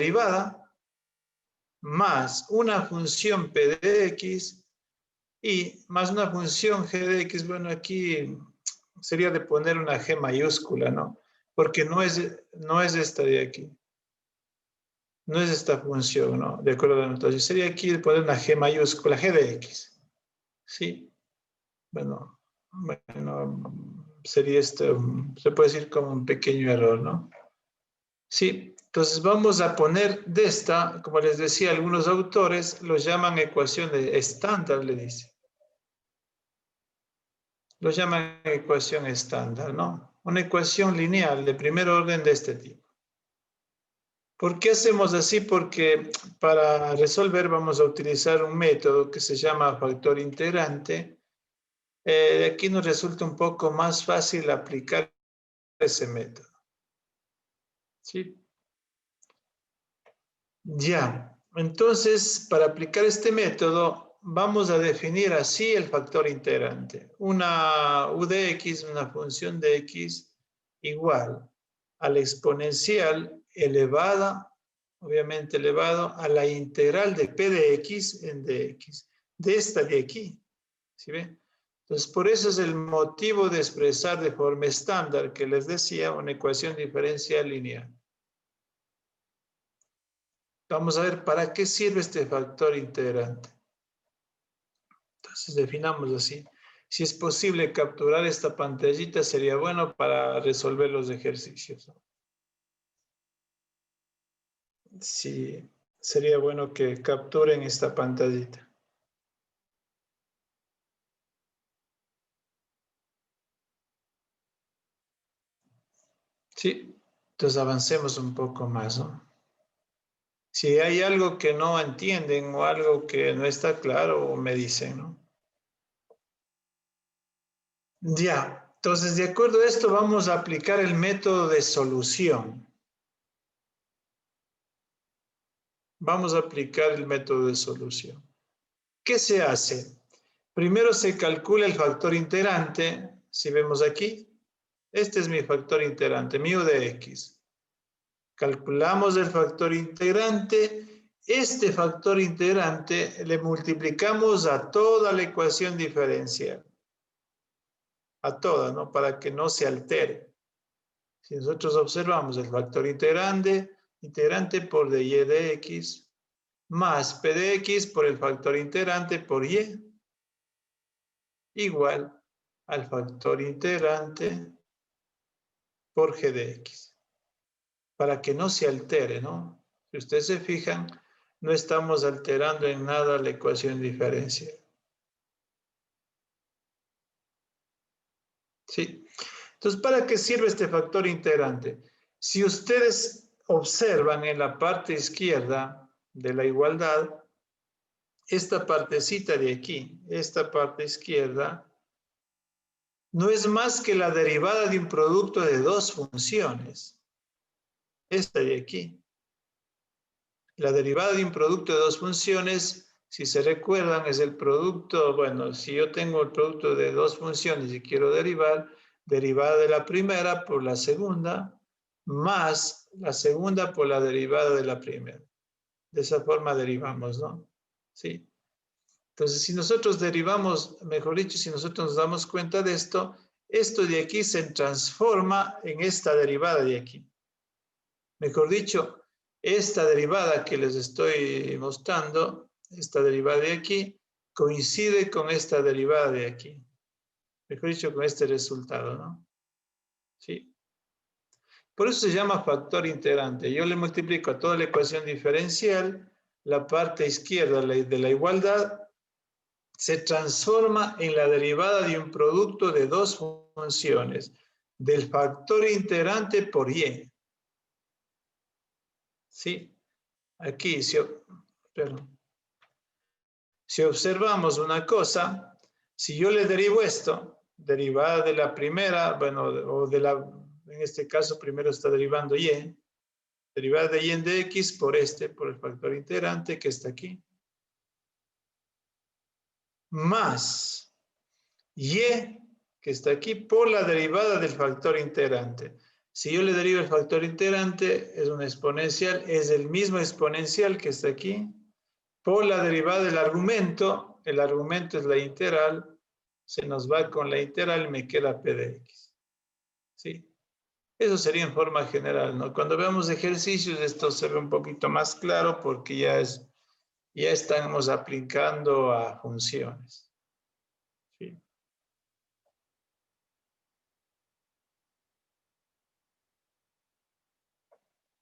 derivada más una función p de x y más una función g de x. Bueno, aquí sería de poner una g mayúscula, ¿no? Porque no es esta de aquí. No es esta función, ¿no? De acuerdo a la notación. Sería aquí de poner una g mayúscula, g de x. ¿Sí? Bueno, sería esto, se puede decir como un pequeño error, ¿no? Sí, entonces vamos a poner de esta, como les decía, algunos autores lo llaman ecuación de estándar, le dice. Lo llaman ecuación estándar, ¿no? Una ecuación lineal de primer orden de este tipo. ¿Por qué hacemos así? Porque para resolver vamos a utilizar un método que se llama factor integrante. De aquí nos resulta un poco más fácil aplicar ese método. ¿Sí? Ya, entonces para aplicar este método vamos a definir así el factor integrante. Una u de x, una función de x igual a la exponencial elevada, obviamente elevado a la integral de p de x en dx, de esta de aquí. ¿Sí ven? Entonces por eso es el motivo de expresar de forma estándar que les decía una ecuación diferencial lineal. Vamos a ver para qué sirve este factor integrante. Entonces definamos así. Si es posible capturar esta pantallita, sería bueno para resolver los ejercicios, ¿no? Sí, sería bueno que capturen esta pantallita. Sí, entonces avancemos un poco más, ¿no? Si hay algo que no entienden o algo que no está claro, me dicen, ¿no? Ya, entonces de acuerdo a esto vamos a aplicar el método de solución. Vamos a aplicar el método de solución. ¿Qué se hace? Primero se calcula el factor integrante. Si vemos aquí, este es mi factor integrante, mi u de x. Calculamos el factor integrante. Este factor integrante le multiplicamos a toda la ecuación diferencial. A toda, ¿no? Para que no se altere. Si nosotros observamos el factor integrante por dy de x, más p de x por el factor integrante por y, igual al factor integrante por g de x. Para que no se altere, ¿no? Si ustedes se fijan, no estamos alterando en nada la ecuación diferencial. ¿Sí? Entonces, ¿para qué sirve este factor integrante? Si ustedes observan en la parte izquierda de la igualdad, esta partecita de aquí, esta parte izquierda, no es más que la derivada de un producto de dos funciones. Esta de aquí. La derivada de un producto de dos funciones, si se recuerdan, es el producto, bueno, si yo tengo el producto de dos funciones y quiero derivar, derivada de la primera por la segunda, más la segunda por la derivada de la primera. De esa forma derivamos, ¿no? ¿Sí? Entonces, si nosotros derivamos, mejor dicho, si nosotros nos damos cuenta de esto de aquí se transforma en esta derivada de aquí. Mejor dicho, esta derivada que les estoy mostrando, esta derivada de aquí, coincide con esta derivada de aquí. Mejor dicho, con este resultado, ¿no? ¿Sí? Por eso se llama factor integrante. Yo le multiplico a toda la ecuación diferencial, la parte izquierda de la igualdad, se transforma en la derivada de un producto de dos funciones, del factor integrante por y. ¿Sí? Aquí, si observamos una cosa, si yo le derivo esto, derivada de la primera, bueno, o de la, en este caso primero está derivando y, derivada de y en dx por el factor integrante que está aquí, más y que está aquí por la derivada del factor integrante. Si yo le derivo el factor integrante, es una exponencial, es el mismo exponencial que está aquí, por la derivada del argumento, el argumento es la integral, se nos va con la integral y me queda p de x. ¿Sí? Eso sería en forma general, ¿no? Cuando veamos ejercicios, esto se ve un poquito más claro porque ya estamos aplicando a funciones. ¿Sí?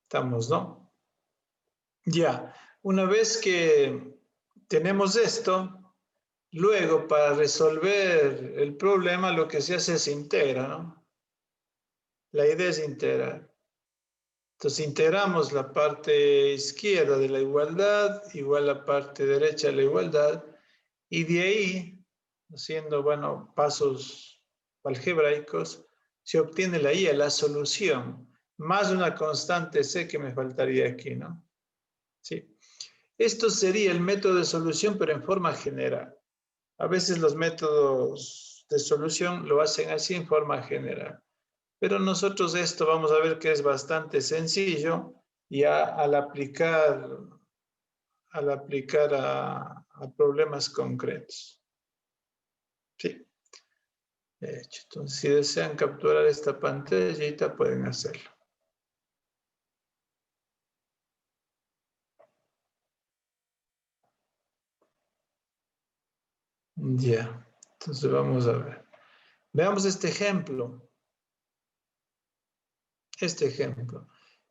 Estamos, ¿no? Ya, una vez que tenemos esto, luego para resolver el problema lo que se hace es integra, ¿no? La idea es integrar. Entonces integramos la parte izquierda de la igualdad igual la parte derecha de la igualdad y de ahí, haciendo, bueno, pasos algebraicos, se obtiene la I, la solución, más una constante C que me faltaría aquí, ¿no? Sí. Esto sería el método de solución, pero en forma general. A veces los métodos de solución lo hacen así en forma general. Pero nosotros esto vamos a ver que es bastante sencillo y al aplicar a problemas concretos. Sí, de hecho. Entonces, si desean capturar esta pantallita, pueden hacerlo. Ya, entonces vamos a ver. Veamos este ejemplo.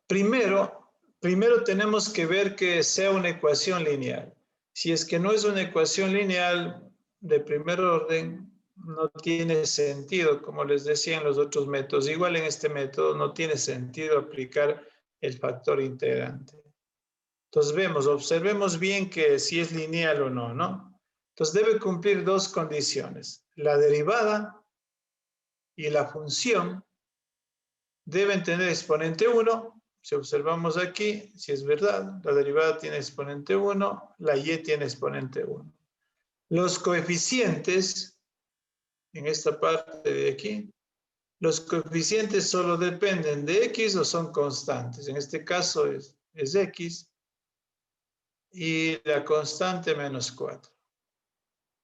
Primero tenemos que ver que sea una ecuación lineal. Si es que no es una ecuación lineal de primer orden, no tiene sentido, como les decía en los otros métodos. Igual en este método no tiene sentido aplicar el factor integrante. Entonces observemos bien que si es lineal o no, ¿no? Entonces debe cumplir dos condiciones. La derivada y la función deben tener exponente 1. Si observamos aquí, si es verdad, la derivada tiene exponente 1, la y tiene exponente 1. Los coeficientes, en esta parte de aquí, los coeficientes solo dependen de x o son constantes. En este caso es x y la constante menos 4.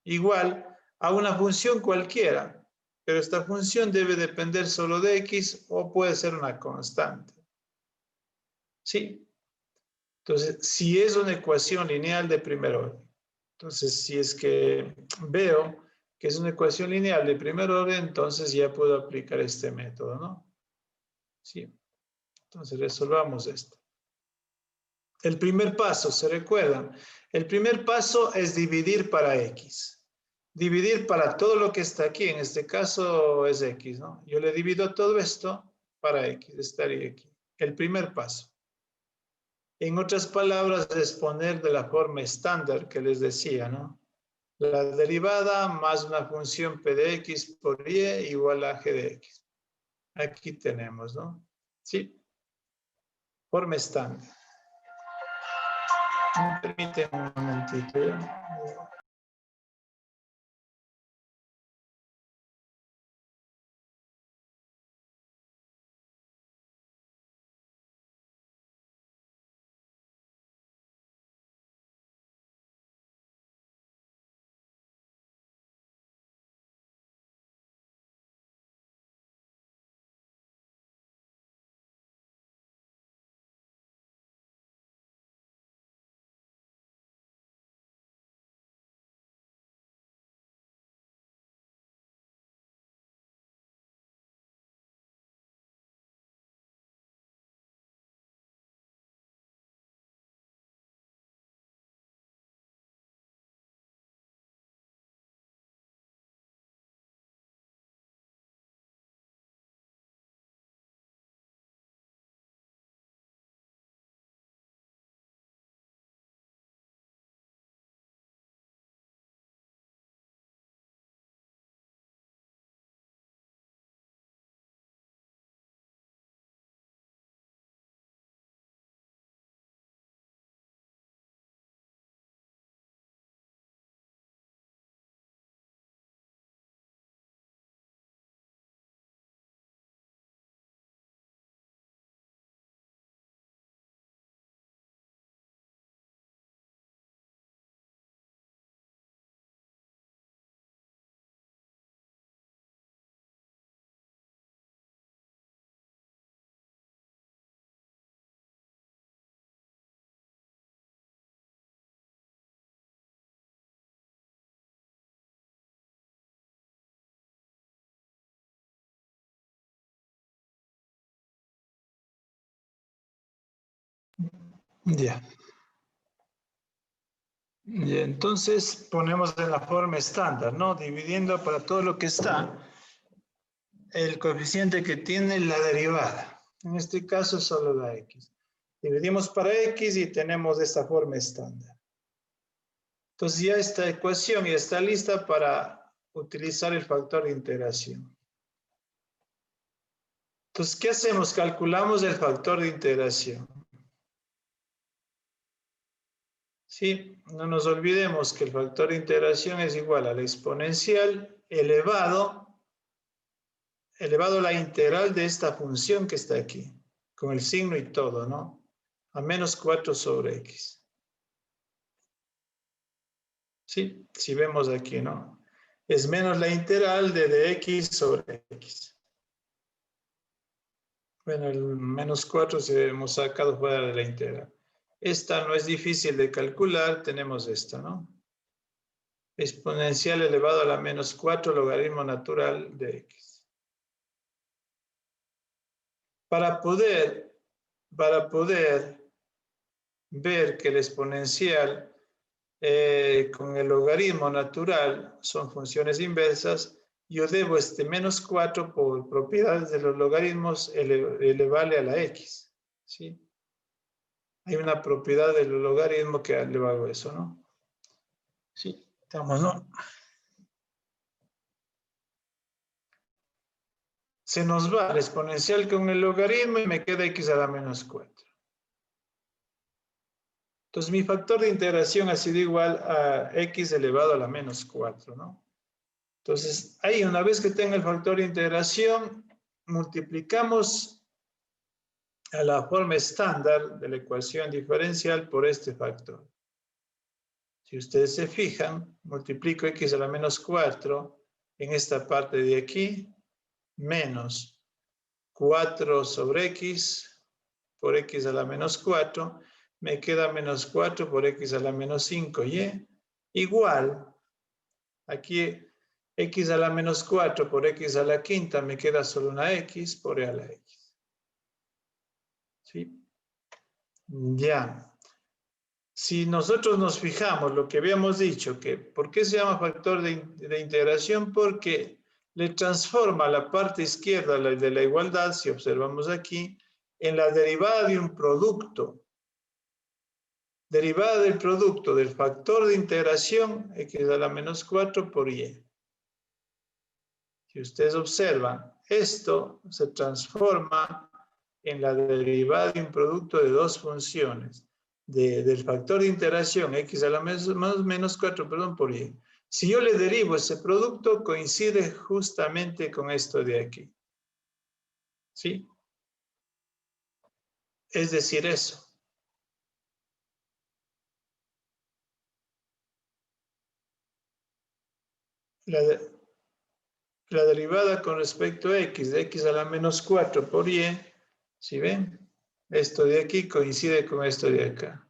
Igual a una función cualquiera, pero esta función debe depender solo de x o puede ser una constante. ¿Sí? Entonces, si es una ecuación lineal de primer orden, entonces si es que veo que es una ecuación lineal de primer orden, entonces ya puedo aplicar este método, ¿no? Sí. Entonces resolvamos esto. El primer paso, ¿se recuerdan? El primer paso es dividir para x. Dividir para todo lo que está aquí, en este caso es x, ¿no? Yo le divido todo esto para x, estaría aquí. El primer paso. En otras palabras, es poner de la forma estándar que les decía, ¿no? La derivada más una función p de x por y igual a g de x. Aquí tenemos, ¿no? Sí, forma estándar. Me permiten un momentito, ¿ya? Ya. Y entonces ponemos en la forma estándar, ¿no? Dividiendo para todo lo que está el coeficiente que tiene la derivada. En este caso solo la x. Dividimos para x y tenemos esta forma estándar. Entonces ya esta ecuación ya está lista para utilizar el factor de integración. Entonces, ¿qué hacemos? Calculamos el factor de integración. Sí, no nos olvidemos que el factor de integración es igual a la exponencial elevado a la integral de esta función que está aquí, con el signo y todo, ¿no? A menos 4 sobre x. Sí, si vemos aquí, ¿no? Es menos la integral de dx sobre x. Bueno, el menos 4 se hemos sacado fuera de la integral. Esta no es difícil de calcular, tenemos esta, ¿no? Exponencial elevado a la menos 4 logaritmo natural de x. Para poder ver que el exponencial con el logaritmo natural son funciones inversas, yo debo este menos 4 por propiedades de los logaritmos elevarle a la x. ¿Sí? Hay una propiedad del logaritmo que le hago eso, ¿no? Sí, estamos, ¿no? Se nos va el exponencial con el logaritmo y me queda x a la menos 4. Entonces mi factor de integración ha sido igual a x elevado a la menos 4, ¿no? Entonces, ahí una vez que tenga el factor de integración, multiplicamos a la forma estándar de la ecuación diferencial por este factor. Si ustedes se fijan, multiplico x a la menos 4 en esta parte de aquí, menos 4 sobre x por x a la menos 4, me queda menos 4 por x a la menos 5, y igual, aquí x a la menos 4 por x a la quinta, me queda solo una x por e a la x. ¿Sí? Ya. Si nosotros nos fijamos lo que habíamos dicho, que ¿por qué se llama factor de integración? Porque le transforma la parte izquierda de la igualdad, si observamos aquí, en la derivada de un producto. Derivada del producto del factor de integración, x a la menos 4 por y. Si ustedes observan, esto se transforma en la derivada de un producto de dos funciones, del factor de integración x a la menos 4, perdón, por y. Si yo le derivo ese producto, coincide justamente con esto de aquí. ¿Sí? Es decir, eso. La derivada con respecto a x, de x a la menos 4 por y, ¿sí ven? Esto de aquí coincide con esto de acá.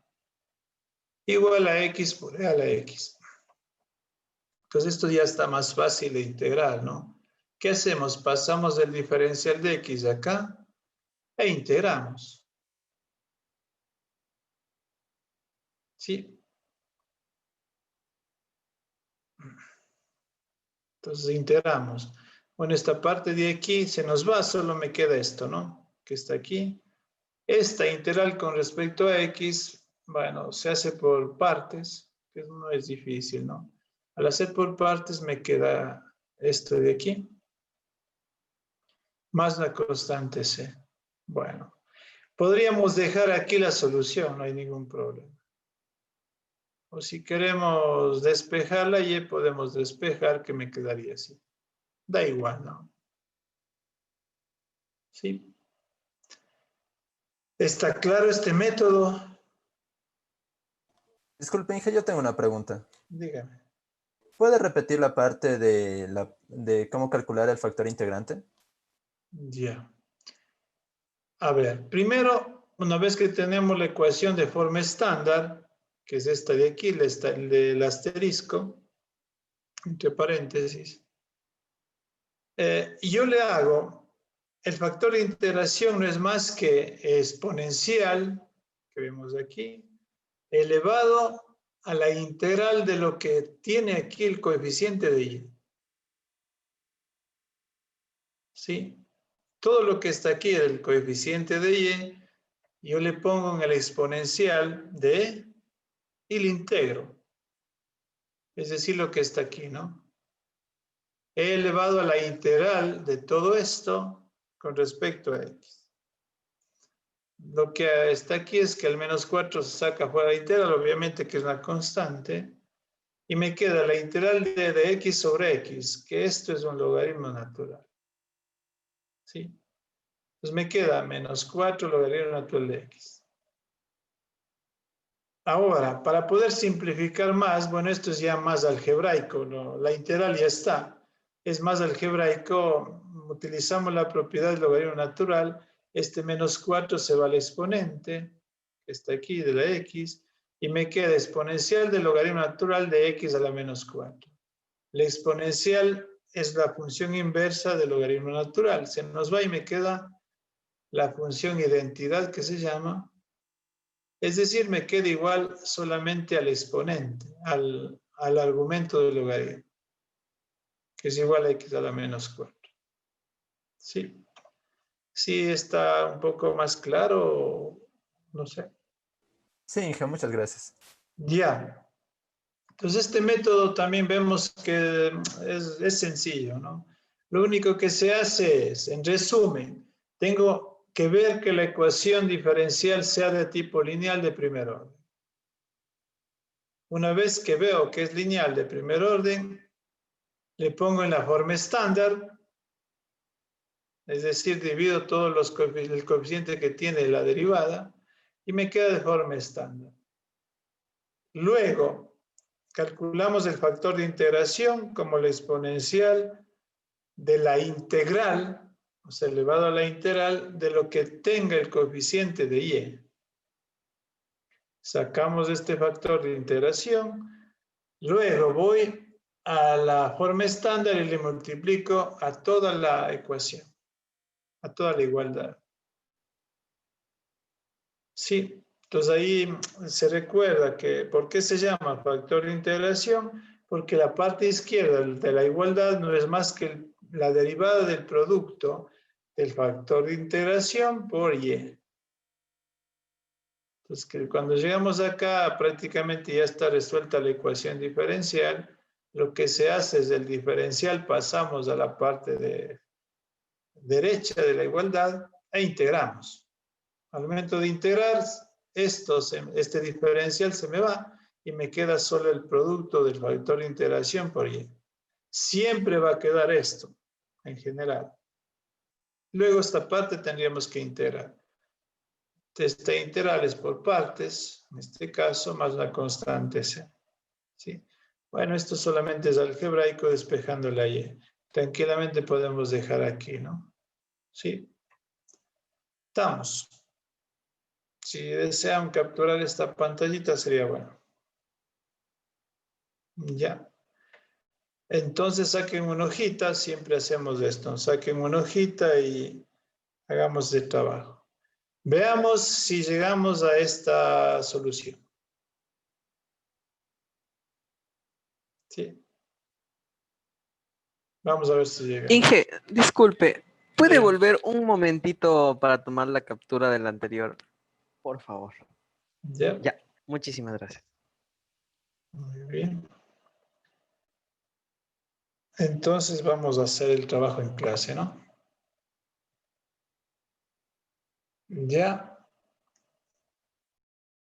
Igual a x por e a la x. Entonces esto ya está más fácil de integrar, ¿no? ¿Qué hacemos? Pasamos del diferencial de x acá e integramos. ¿Sí? Entonces integramos. Bueno, esta parte de aquí se nos va, solo me queda esto, ¿no? Que está aquí. Esta integral con respecto a x, bueno, se hace por partes, que no es difícil, ¿no? Al hacer por partes me queda esto de aquí, más la constante c. Bueno, podríamos dejar aquí la solución, no hay ningún problema. O si queremos despejarla, y podemos despejar, que me quedaría así. Da igual, ¿no? ¿Sí? ¿Está claro este método? Disculpe, Inge, yo tengo una pregunta. Dígame. ¿Puede repetir la parte de cómo calcular el factor integrante? Ya. A ver, primero, una vez que tenemos la ecuación de forma estándar, que es esta de aquí, el asterisco, entre paréntesis, yo le hago, el factor de integración no es más que exponencial que vemos aquí, elevado a la integral de lo que tiene aquí el coeficiente de y. ¿Sí? Todo lo que está aquí, el coeficiente de y, yo le pongo en el exponencial de y le integro. Es decir, lo que está aquí, ¿no? He elevado a la integral de todo esto con respecto a x. Lo que está aquí es que el menos 4 se saca fuera de la integral, obviamente que es una constante, y me queda la integral de x sobre x, que esto es un logaritmo natural. ¿Sí? Entonces me queda menos 4 logaritmo natural de x. Ahora, para poder simplificar más, bueno, esto es ya más algebraico, ¿no? La integral ya está. Es más algebraico, utilizamos la propiedad del logaritmo natural, este menos 4 se va al exponente, que está aquí, de la x, y me queda exponencial del logaritmo natural de x a la menos 4. La exponencial es la función inversa del logaritmo natural. Se nos va y me queda la función identidad que se llama. Es decir, me queda igual solamente al exponente, al argumento del logaritmo, que es igual a x a la menos 4. ¿Sí? ¿Sí está un poco más claro? No sé. Sí, Inge, muchas gracias. Ya. Entonces, este método también vemos que es sencillo, ¿no? Lo único que se hace es, en resumen, tengo que ver que la ecuación diferencial sea de tipo lineal de primer orden. Una vez que veo que es lineal de primer orden, le pongo en la forma estándar, es decir, divido todos el coeficiente que tiene la derivada y me queda de forma estándar. Luego, calculamos el factor de integración como la exponencial de la integral, o sea, elevado a la integral de lo que tenga el coeficiente de y. Sacamos este factor de integración, luego voy a la forma estándar y le multiplico a toda la ecuación, a toda la igualdad. Sí, entonces ahí se recuerda que, ¿por qué se llama factor de integración? Porque la parte izquierda de la igualdad no es más que la derivada del producto del factor de integración por y. Entonces, que cuando llegamos acá, prácticamente ya está resuelta la ecuación diferencial. Lo que se hace es el diferencial, pasamos a la parte de derecha de la igualdad e integramos. Al momento de integrar, este diferencial se me va y me queda solo el producto del factor de integración por y. Siempre va a quedar esto, en general. Luego esta parte tendríamos que integrar. Esta integral es por partes, en este caso, más la constante c. ¿Sí? Bueno, esto solamente es algebraico despejando la y. Tranquilamente podemos dejar aquí, ¿no? ¿Sí? Estamos. Si desean capturar esta pantallita sería bueno. Ya. Entonces saquen una hojita, siempre hacemos esto. Saquen una hojita y hagamos el trabajo. Veamos si llegamos a esta solución. Sí. Vamos a ver si llegamos. Inge, disculpe, ¿puede Bien. volver un momentito para tomar la captura del anterior? Por favor. Ya. Ya, muchísimas gracias. Muy bien. Entonces vamos a hacer el trabajo en clase, ¿no? Ya.